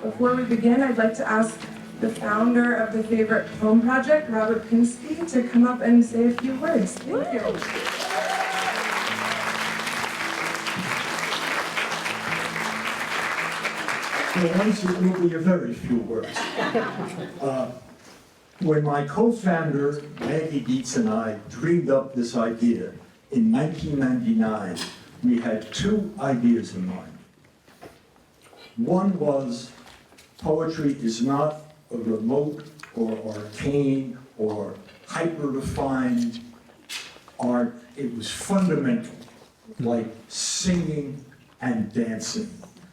Before we begin, I'd like to ask the founder of the Favorite Poem Project, Robert Pinsky, to come up and say a few words. Thank you. Well, once it will be a very few words. When my co-founder, Maggie Dietz, and I dreamed up this idea in 1999, we had two ideas in mind. One was poetry is not a remote or arcane or hyper-refined art. It was fundamental, like singing and dancing.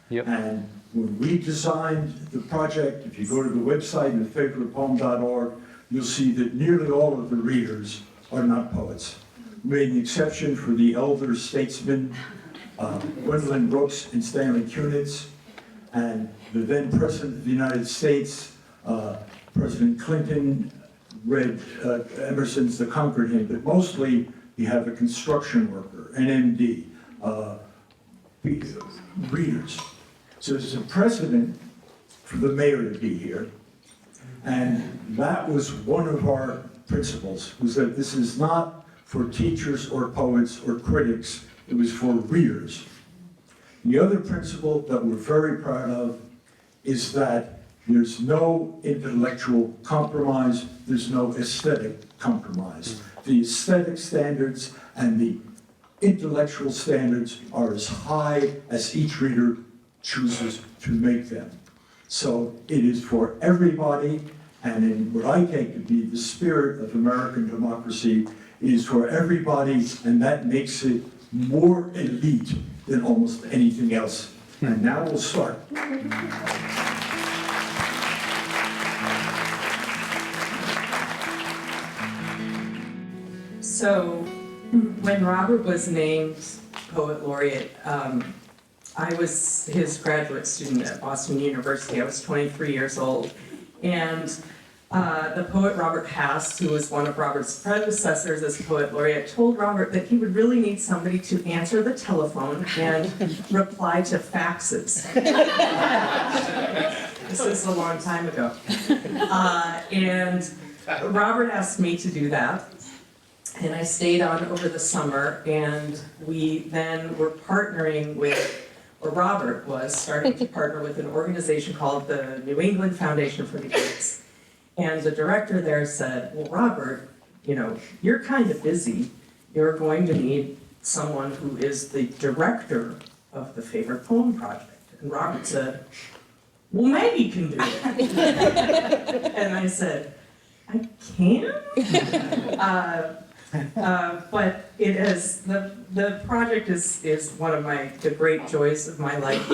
Yep. And when we designed the project, if you go to the website at favoritepoem.org, you'll see that nearly all of the readers are not poets. We made an exception for the elder statesmen, Gwendolyn Brooks and Stanley Kunitz, and the then President of the United States, President Clinton, read Emerson's The Conquered Hymn, but mostly you have a construction worker, an MD, readers. So there's a precedent for the mayor to be here, and that was one of our principles, was that this is not for teachers or poets or critics, it was for readers. The other principle that we're very proud of is that there's no intellectual compromise, there's no aesthetic compromise. The aesthetic standards and the intellectual standards are as high as each reader chooses to make them. So it is for everybody, and in what I take to be the spirit of American democracy, it is for everybody, and that makes it more elite than almost anything else. And now we'll start. So, when Robert was named Poet Laureate, I was his graduate student at Boston University. I was 23 years old. And the poet Robert Hass, who was one of Robert's predecessors as Poet Laureate, told Robert that he would really need somebody to answer the telephone and reply to faxes. This is a long time ago. And Robert asked me to do that. And I stayed on over the summer, and we then were partnering with, or Robert was starting to partner with an organization called the New England Foundation for the Arts. And the director there said, well, Robert, you know, you're kind of busy. You're going to need someone who is the director of the Favorite Poem Project. And Robert said, well, Maggie can do it. And I said, I can? But it is, the project is one of the great joys of my life.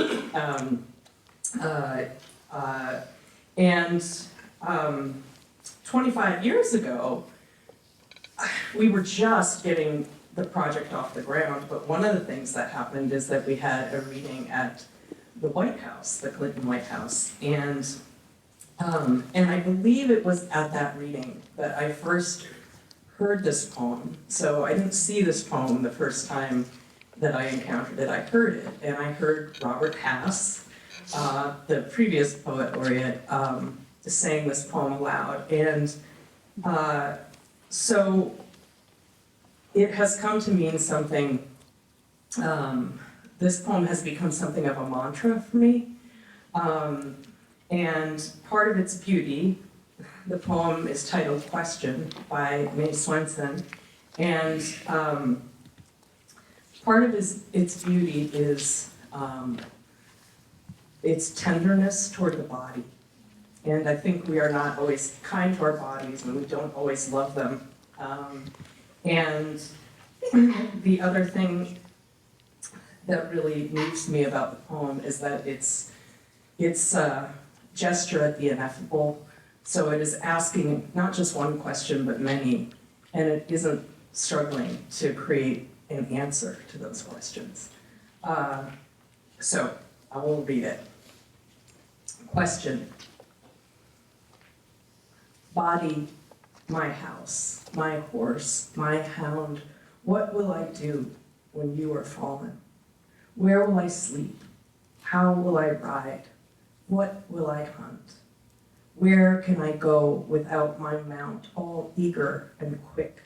And 25 years ago, we were just getting the project off the ground, but one of the things that happened is that we had a reading at the White House, the Clinton White House, and I believe it was at that reading that I first heard this poem. So I didn't see this poem the first time that I encountered it. I heard it, and I heard Robert Hass, the previous Poet Laureate, saying this poem aloud. And so it has come to mean something, this poem has become something of a mantra for me. And part of its beauty, the poem is titled Question by Mae Swenson, and part of its beauty is its tenderness toward the body. And I think we are not always kind to our bodies, and we don't always love them. And the other thing that really moves me about the poem is that it's a gesture at the ineffable. So it is asking not just one question, but many, and it isn't struggling to create an answer to those questions. So I will read it. Question. Body, my house, my horse, my hound, what will I do when you are fallen? Where will I sleep? How will I ride? What will I hunt? Where can I go without my mount, all eager and quick?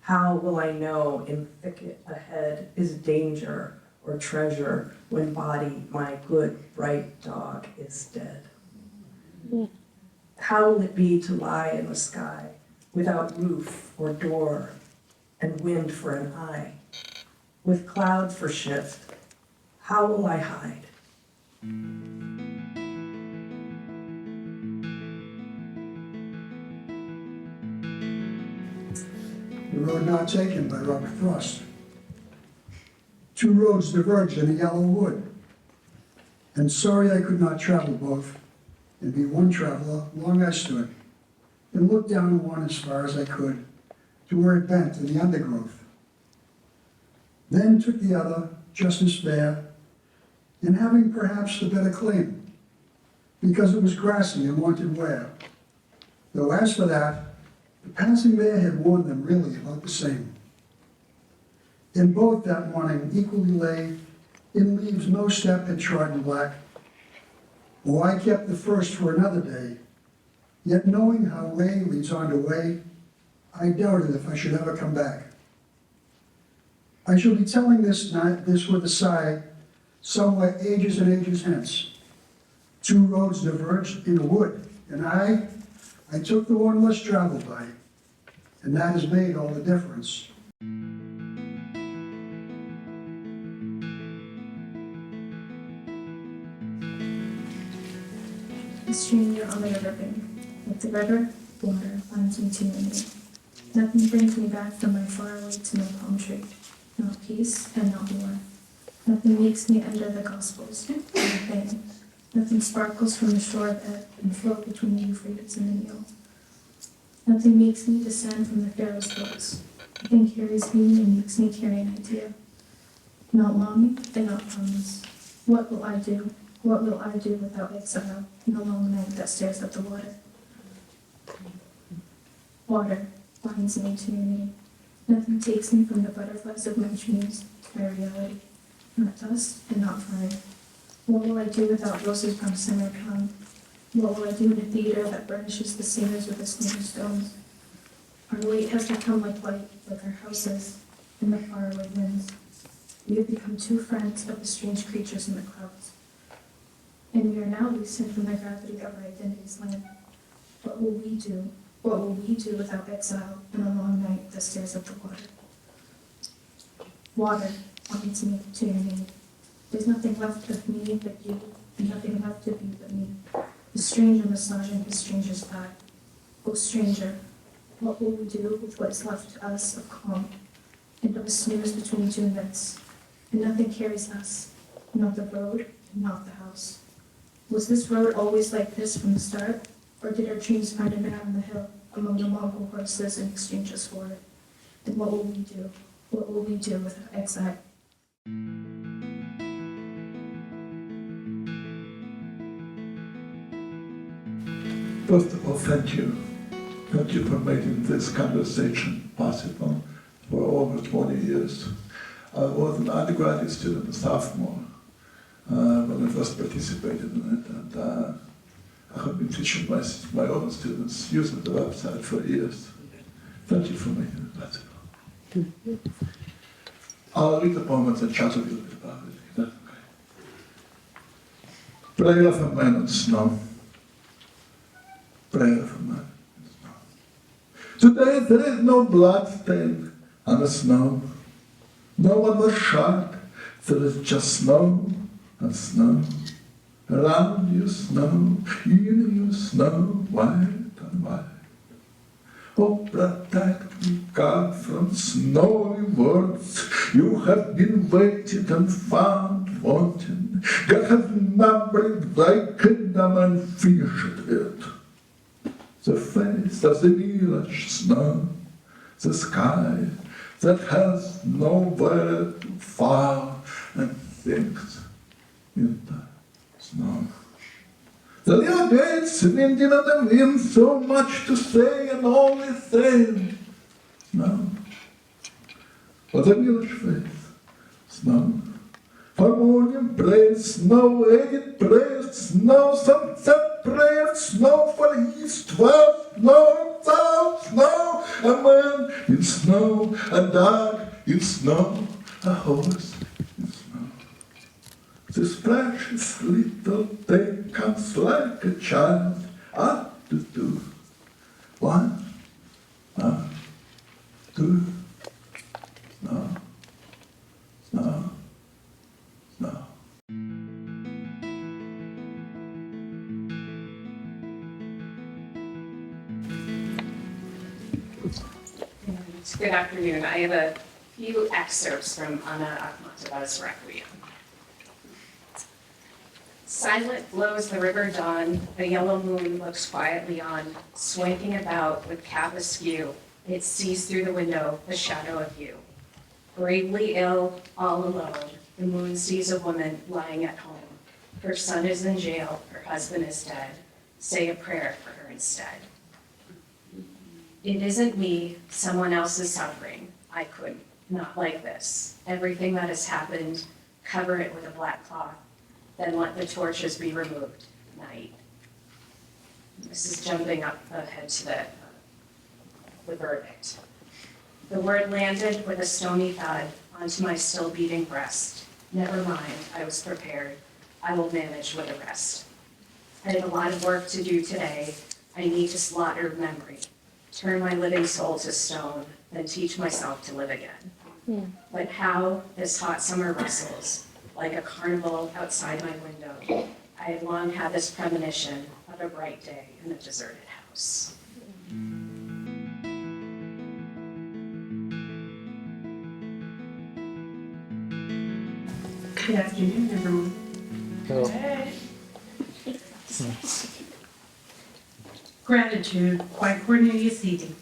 How will I know in thicket ahead is danger or treasure when body, my good, bright dog, is dead? How will it be to lie in the sky without roof or door and wind for an eye? With cloud for shift, how will I hide? The Road Not Taken by Robert Frost. Two roads diverged in a yellow wood, and sorry I could not travel both, and be one traveler, long I stood, and looked down on one as far as I could, to where it bent in the undergrowth. Then took the other, just as fair, and having perhaps the better claim, because it was grassy and wanted wear. Though as for that, the passing there had warned them really about the same. In both that morning equally lay, in leaves no step had trodden black. Oh, I kept the first for another day, yet knowing how way leads on to way, I doubted if I should ever come back. I shall be telling this with a sigh, somewhere ages and ages hence. Two roads diverged in a wood, and I took the one less traveled by, and that has made all the difference. A stranger on the riverbank, with the river, water binds me to your knee. Nothing brings me back from my faraway to my palm tree, not peace and not war. Nothing makes me enter the Gospels, nothing. Nothing sparkles from the shore of ebb and flow between the Euphrates and the Nile. Nothing makes me descend from the Pharaoh's hills. Nothing carries me and makes me carry an idea. Not longing and not promise. What will I do? What will I do without exile in the long night that stares at the water? Water binds me to your knee. Nothing takes me from the butterflies of my dreams to my reality. Not dust and not fire. What will I do without roses from summer come? What will I do in a theater that burnishes the singers with its new stones? Our weight has become like light, like our houses in the faraway winds. We have become two friends of the strange creatures in the clouds. And we are now loosened from the gravity of our identity's land. What will we do? What will we do without exile in a long night that stares at the water? Water binds me to your knee. There's nothing left of me but you, and nothing left of you but me. The stranger massaging the stranger's back. Oh stranger, what will we do with what is left to us of calm, and of a snooze between two nets? And nothing carries us, not the road, and not the house. Was this road always like this from the start, or did our dreams find a man on the hill among the Mongol horses and exchange us for it? And what will we do? What will we do without exile? First of all, thank you. Thank you for making this conversation possible for over 20 years. I was an undergraduate student, a sophomore, when I first participated in it, and I have been teaching my own students using the website for years. Thank you for making it possible. I'll read the poem and chat a little bit about it, if that's okay. Prayer of a Man on Snow. Prayer of a man in snow. Today there is no blood stain on the snow. No one was shot. There is just snow and snow. Around you snow, in you snow, white and white. Oh, protect me, God, from snowy words. You have been waited and found wanting. God has numbered thy kingdom and finished it. The face of the village snow, the sky that has nowhere to fall and sinks in the snow. The little gates winding on the wind, so much to say and only saying snow. But the village face, snow, Harmonium prayer, snow, eget prayer, snow, sunset prayer, snow for east, west, north, south, snow, a man in snow, a dog in snow, a horse in snow. This precious little thing comes like a child up to do. One, two, no, no, no. Good afternoon. I have a few excerpts from Anna Akhmatova's Requiem. Silent blows the river dawn, the yellow moon looks quietly on, swanking about with cap askew. It sees through the window the shadow of you. Bravely ill, all alone, the moon sees a woman lying at home. Her son is in jail, her husband is dead. Say a prayer for her instead. It isn't me, someone else is suffering. I couldn't, not like this. Everything that has happened, cover it with a black cloth, then let the torches be removed. Night. This is jumping up ahead to the verdict. The word landed with a stony thud onto my still beating breast. Never mind, I was prepared. I will manage with the rest. I have a lot of work to do today. I need to slaughter memory. Turn my living soul to stone, then teach myself to live again. But how this hot summer rustles, like a carnival outside my window. I have long had this premonition of a bright day in a deserted house. Good afternoon, everyone. Hello. Gratitude by Cornelia Seedy.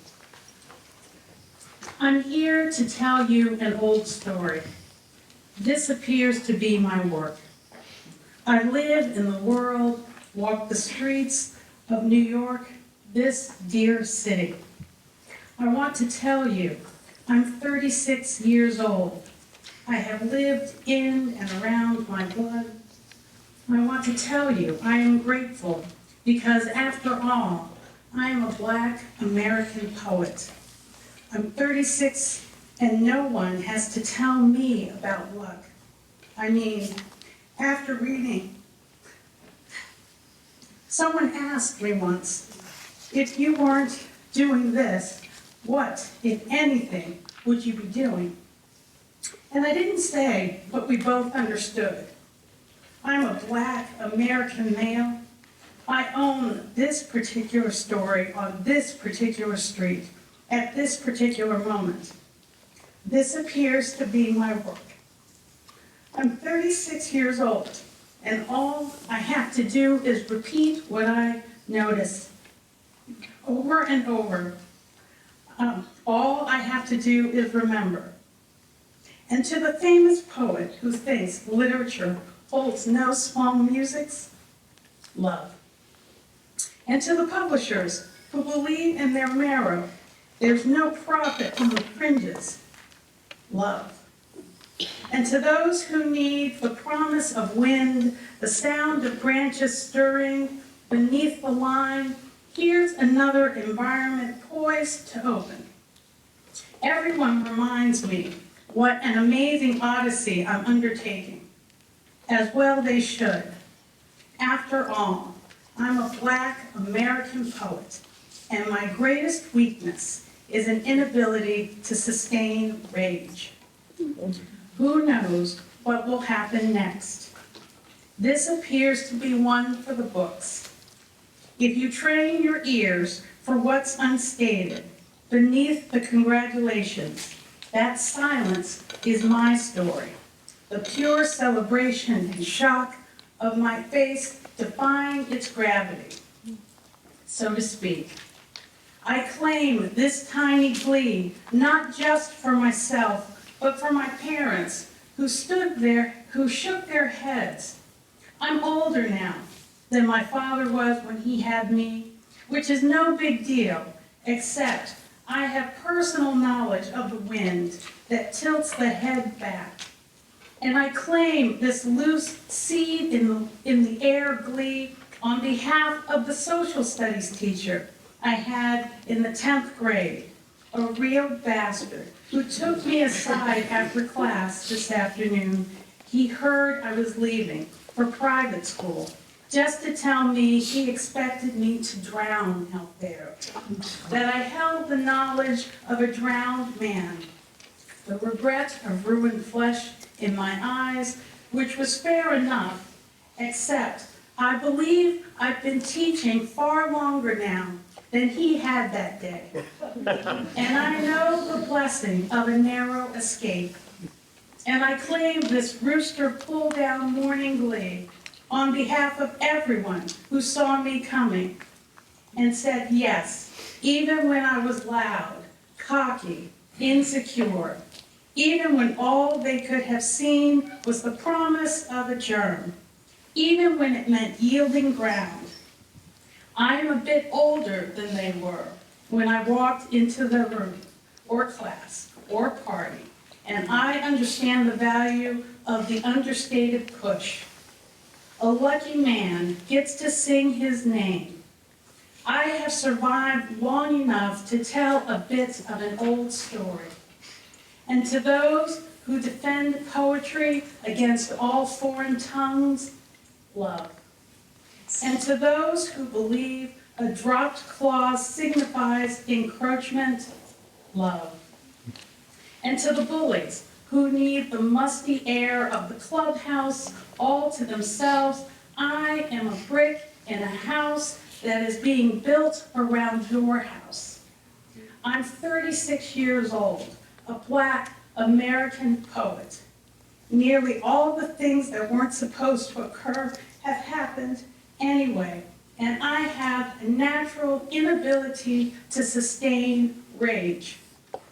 I'm here to tell you an old story. This appears to be my work. I live in the world, walk the streets of New York, this dear city. I want to tell you, I'm 36 years old. I have lived in and around my blood. I want to tell you I am grateful because after all, I am a Black American poet. I'm 36 and no one has to tell me about luck. I mean, after reading, someone asked me once, if you weren't doing this, what, if anything, would you be doing? And I didn't say, but we both understood. I'm a Black American male. I own this particular story on this particular street at this particular moment. This appears to be my work. I'm 36 years old, and all I have to do is repeat what I notice over and over. All I have to do is remember. And to the famous poet who thinks literature holds no small musics, love. And to the publishers who believe in their marrow, there's no profit in the fringes, love. And to those who need the promise of wind, the sound of branches stirring beneath the line, here's another environment poised to open. Everyone reminds me what an amazing odyssey I'm undertaking. As well they should. After all, I'm a Black American poet, and my greatest weakness is an inability to sustain rage. Who knows what will happen next? This appears to be one for the books. If you train your ears for what's unstated, beneath the congratulations, that silence is my story, the pure celebration and shock of my face defying its gravity, so to speak. I claim this tiny glee, not just for myself, but for my parents who stood there, who shook their heads. I'm older now than my father was when he had me, which is no big deal, except I have personal knowledge of the wind that tilts the head back. And I claim this loose seed in the air glee on behalf of the social studies teacher I had in the 10th grade, a real bastard who took me aside after class this afternoon. He heard I was leaving for private school, just to tell me he expected me to drown out there, that I held the knowledge of a drowned man, the regret of ruined flesh in my eyes, which was fair enough, except I believe I've been teaching far longer now than he had that day. And I know the blessing of a narrow escape. And I claim this rooster pull-down morning glee on behalf of everyone who saw me coming and said yes, even when I was loud, cocky, insecure, even when all they could have seen was the promise of a germ, even when it meant yielding ground. I am a bit older than they were when I walked into the room, or class, or party, and I understand the value of the understated push. A lucky man gets to sing his name. I have survived long enough to tell a bit of an old story. And to those who defend poetry against all foreign tongues, love. And to those who believe a dropped clause signifies encroachment, love. And to the bullies who need the musty air of the clubhouse all to themselves, I am a brick in a house that is being built around your house. I'm 36 years old, a Black American poet. Nearly all the things that weren't supposed to occur have happened anyway, and I have a natural inability to sustain rage.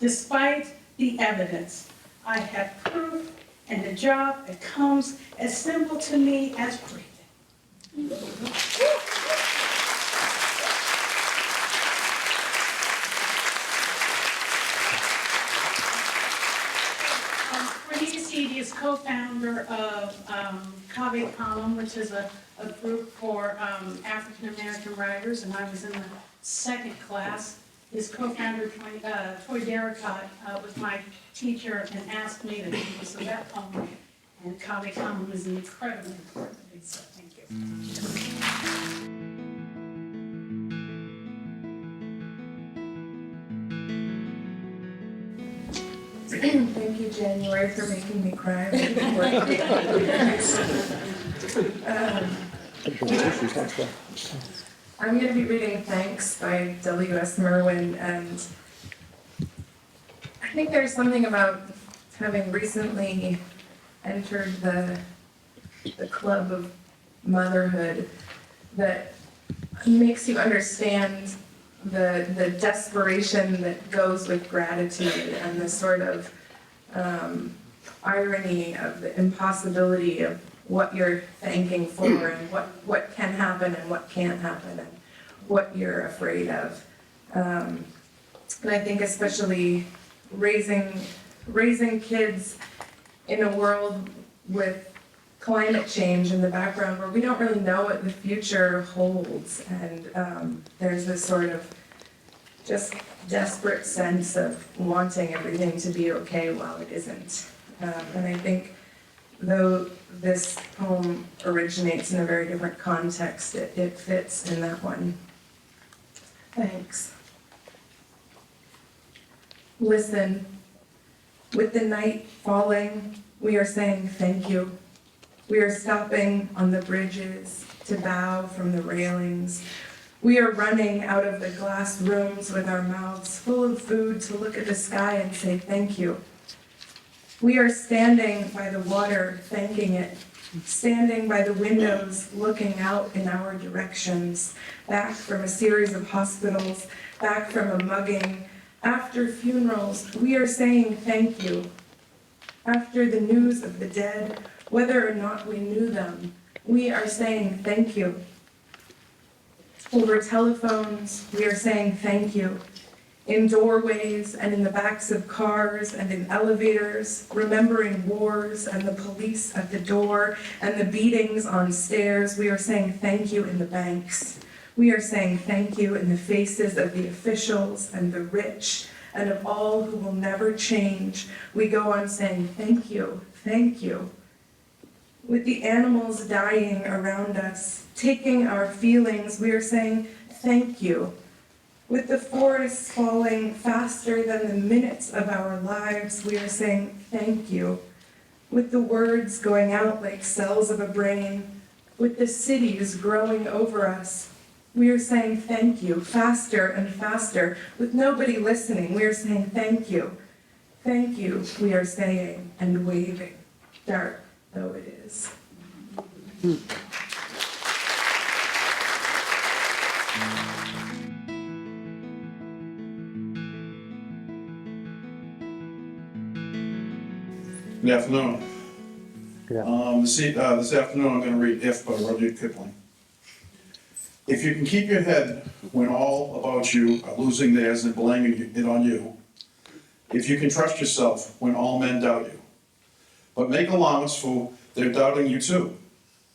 Despite the evidence, I have proof and a job that comes as simple to me as breathing. Renee Seedy is co-founder of Cave Column, which is a group for African-American writers, and I was in the second class. His co-founder, Troy Darracott, was my teacher and asked me to do this event poem, and Cave Column is incredibly important to me, so thank you. Thank you, January, for making me cry. I'm going to be reading Thanks by W.S. Merwin, and I think there's something about having recently entered the club of motherhood that makes you understand the desperation that goes with gratitude and the sort of irony of the impossibility of what you're thanking for and what can happen and what can't happen and what you're afraid of. And I think especially raising kids in a world with climate change in the background where we don't really know what the future holds, and there's this sort of just desperate sense of wanting everything to be okay while it isn't. And I think though this poem originates in a very different context, it fits in that one. Thanks. Listen, with the night falling, we are saying thank you. We are stopping on the bridges to bow from the railings. We are running out of the glass rooms with our mouths full of food to look at the sky and say thank you. We are standing by the water, thanking it, standing by the windows, looking out in our directions, back from a series of hospitals, back from a mugging. After funerals, we are saying thank you. After the news of the dead, whether or not we knew them, we are saying thank you. Over telephones, we are saying thank you. in doorways and in the backs of cars and in elevators, remembering wars and the police at the door and the beatings on stairs. We are saying thank you in the banks. We are saying thank you in the faces of the officials and the rich and of all who will never change. We go on saying thank you, thank you. With the animals dying around us, taking our feelings, we are saying thank you. With the forests falling faster than the minutes of our lives, we are saying thank you. With the words going out like cells of a brain, with the cities growing over us, we are saying thank you, faster and faster. With nobody listening, we are saying thank you. Thank you, we are saying and waving, dark though it is. Good afternoon. This afternoon I'm going to read If by Rudyard Kipling. If you can keep your head when all about you are losing theirs and blaming it on you, if you can trust yourself when all men doubt you, but make allowance for their doubting you too.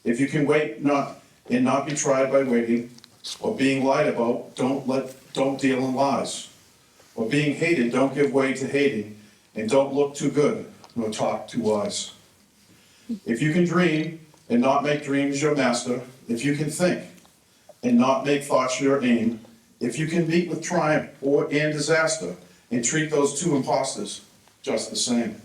If you can wait and not be tried by waiting, or being lied about, don't deal in lies, or being hated, don't give way to hating, and don't look too good nor talk too wise. If you can dream and not make dreams your master, if you can think and not make thoughts your aim, if you can meet with triumph and disaster and treat those two impostors just the same.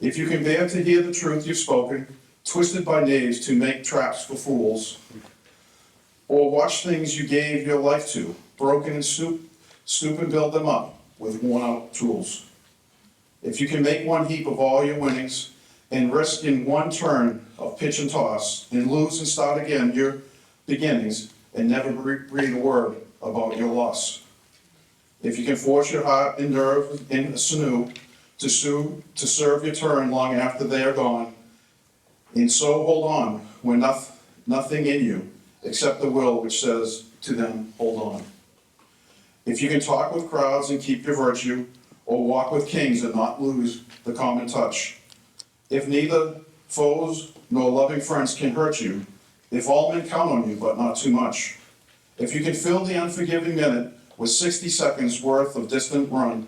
If you can bear to hear the truth you've spoken, twisted by knaves to make traps for fools, or watch things you gave your life to, broken and stoop and build them up with worn out tools. If you can make one heap of all your winnings and risk in one turn of pitch and toss and lose and start again your beginnings and never breathe a word about your loss. If you can force your heart and nerve in a sinew to serve your turn long after they are gone, and so hold on when nothing in you except the will which says to them, hold on. If you can talk with crowds and keep your virtue, or walk with kings and not lose the common touch. If neither foes nor loving friends can hurt you, if all men count on you but not too much, if you can fill the unforgiving minute with 60 seconds worth of distant run,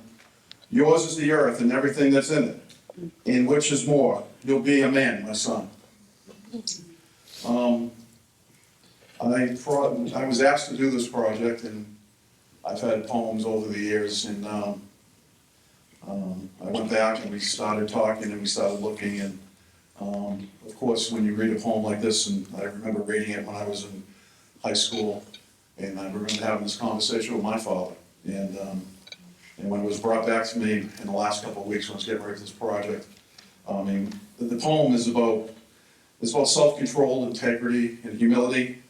yours is the earth and everything that's in it, in which is more, you'll be a man, my son. I was asked to do this project, and I've had poems over the years, and I went back and we started talking and we started looking, and of course, when you read a poem like this, and I remember reading it when I was in high school, and I remember having this conversation with my father, and when it was brought back to me in the last couple of weeks when I was getting ready for this project, I mean, the poem is about self-control, integrity, and humility,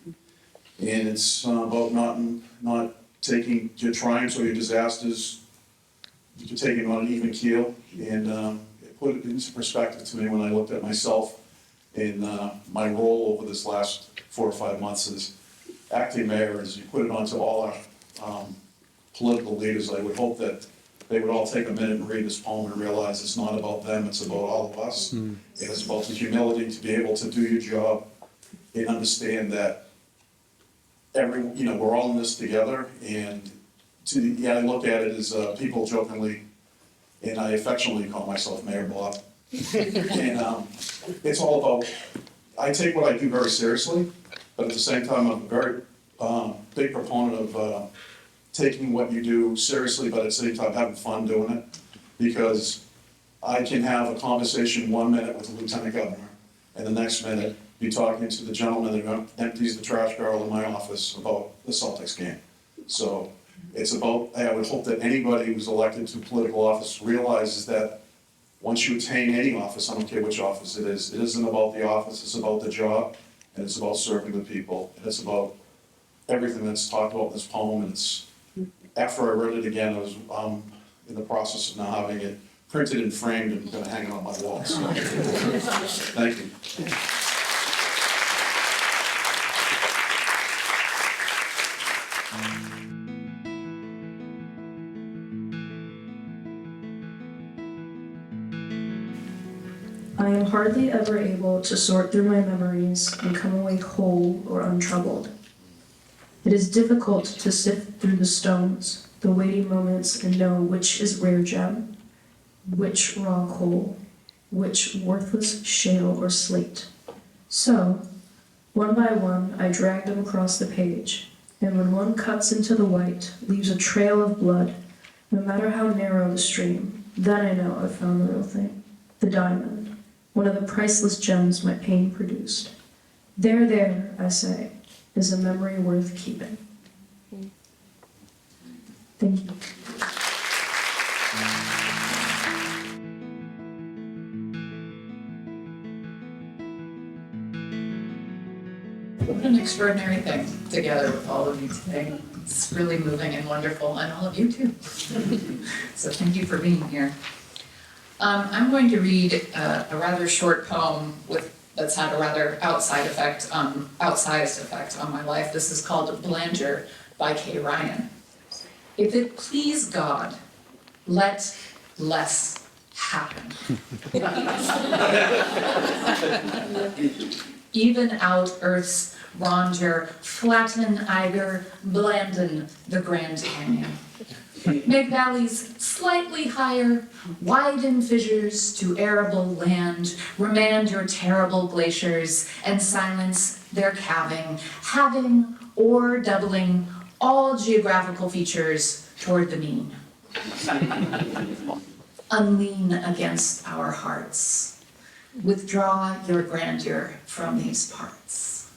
and it's about not taking your triumphs or your disasters, you're taking on an even keel, and it put it into perspective to me when I looked at myself in my role over this last 4 or 5 months as acting mayor, as you put it onto all our political leaders. I would hope that they would all take a minute and read this poem and realize it's not about them, it's about all of us. It's about the humility to be able to do your job and understand that we're all in this together, and I look at it as people jokingly, and I affectionately call myself Mayor Bob. And it's all about, I take what I do very seriously, but at the same time, I'm a very big proponent of taking what you do seriously, but at the same time having fun doing it. Because I can have a conversation 1 minute with the lieutenant governor, and the next minute be talking to the gentleman that empties the trash barrel in my office about the Celtics game. So it's about, I would hope that anybody who's elected to political office realizes that once you attain any office, I don't care which office it isn't about the office, it's about the job, and it's about serving the people, and it's about everything that's talked about in this poem. And it's, after I read it again, I was in the process of now having it printed and framed and gonna hang it on my wall, so. Thank you. I am hardly ever able to sort through my memories and come away whole or untroubled. It is difficult to sift through the stones, the weighty moments, and know which is rare gem, which raw coal, which worthless shale or slate. So, one by one, I drag them across the page, and when one cuts into the white, leaves a trail of blood, no matter how narrow the stream, then I know I've found the real thing, the diamond, one of the priceless gems my pain produced. There, I say, is a memory worth keeping. Thank you. What an extraordinary thing together with all of you today. It's really moving and wonderful, and all of you too. So thank you for being here. I'm going to read a rather short poem that's had a rather outsized effect on my life. This is called Belanger by Kay Ryan. If it please God, let less happen. Even out Earth's rondure, flatten Eiger, blanden the Grand Canyon. Make valleys slightly higher, widen fissures to arable land, remand your terrible glaciers, and silence their calving, halving or doubling all geographical features toward the mean. Unlean against our hearts. Withdraw your grandeur from these parts.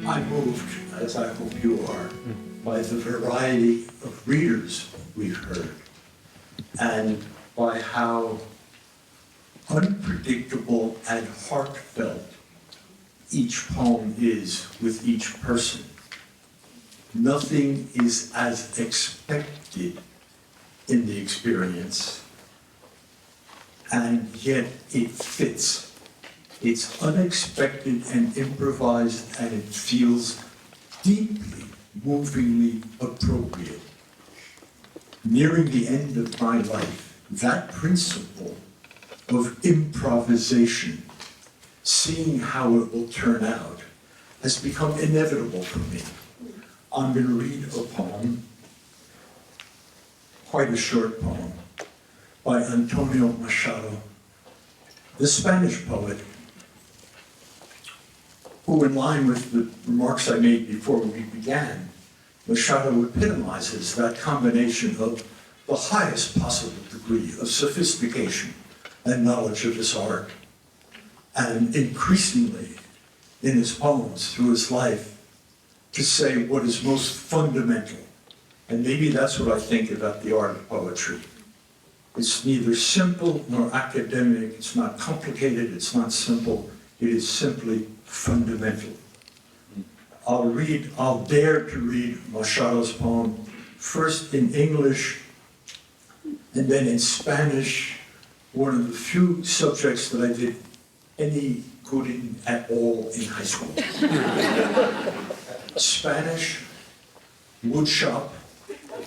I'm moved, as I hope you are, by the variety of readers we've heard and by how unpredictable and heartfelt each poem is with each person. Nothing is as expected in the experience, and yet it fits. It's unexpected and improvised, and it feels deeply, movingly appropriate. Nearing the end of my life, that principle of improvisation, seeing how it will turn out, has become inevitable for me. I'm going to read a poem, quite a short poem, by Antonio Machado, the Spanish poet, who, in line with the remarks I made before we began, Machado epitomizes that combination of the highest possible degree of sophistication and knowledge of his art, and increasingly in his poems through his life, to say what is most fundamental. And maybe that's what I think about the art of poetry. It's neither simple nor academic, it's not complicated, it's not simple, it is simply fundamental. I'll dare to read Machado's poem, first in English and then in Spanish, one of the few subjects that I did any good in at all in high school. Spanish, woodshop,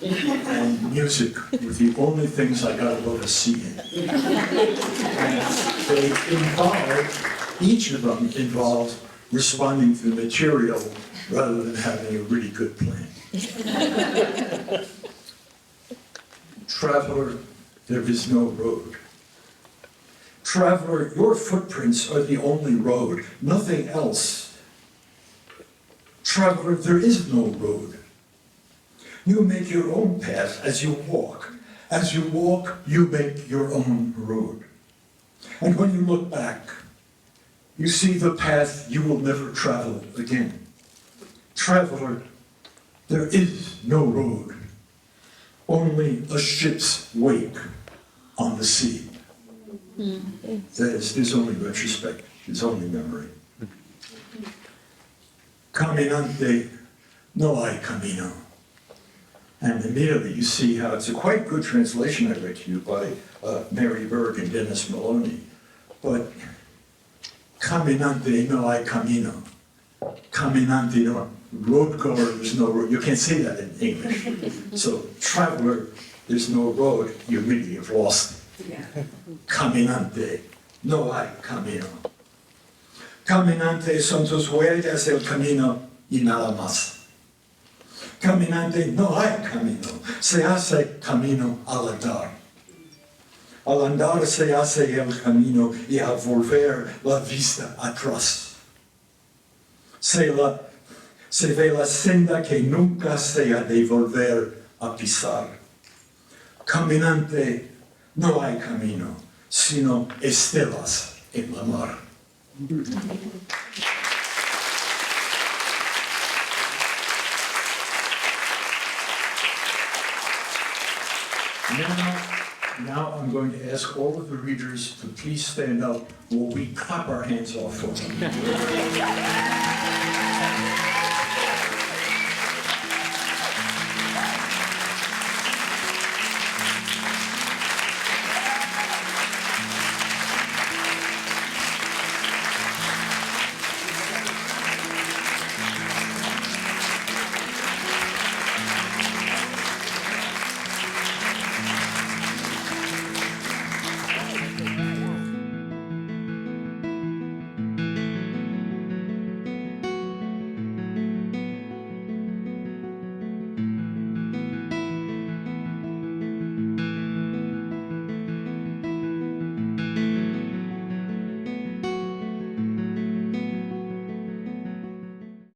and music were the only things I got above a C in. And they involved, each of them involved responding to the material rather than having a really good plan. Traveler, there is no road. Traveler, your footprints are the only road, nothing else. Traveler, there is no road. You make your own path as you walk. As you walk, you make your own road. And when you look back, you see the path you will never travel again. Traveler, there is no road, only a ship's wake on the sea. There's only retrospect, there's only memory. Caminante, no hay camino. And immediately you see how it's a quite good translation I read to you by Mary Berg and Dennis Maloney. But caminante, no hay camino. Caminante, road goer, there's no road, you can't say that in English. So traveler, there's no road, you really have lost. Caminante, no hay camino. Caminante son tus huellas el camino y nada más. Caminante, no hay camino, se hace camino al andar. Al andar se hace el camino y al volver la vista atrás. Se ve la senda que nunca se ha de volver a pisar. Caminante, no hay camino, sino estelas en la mar. Now I'm going to ask all of the readers to please stand up while we clap our hands off for them.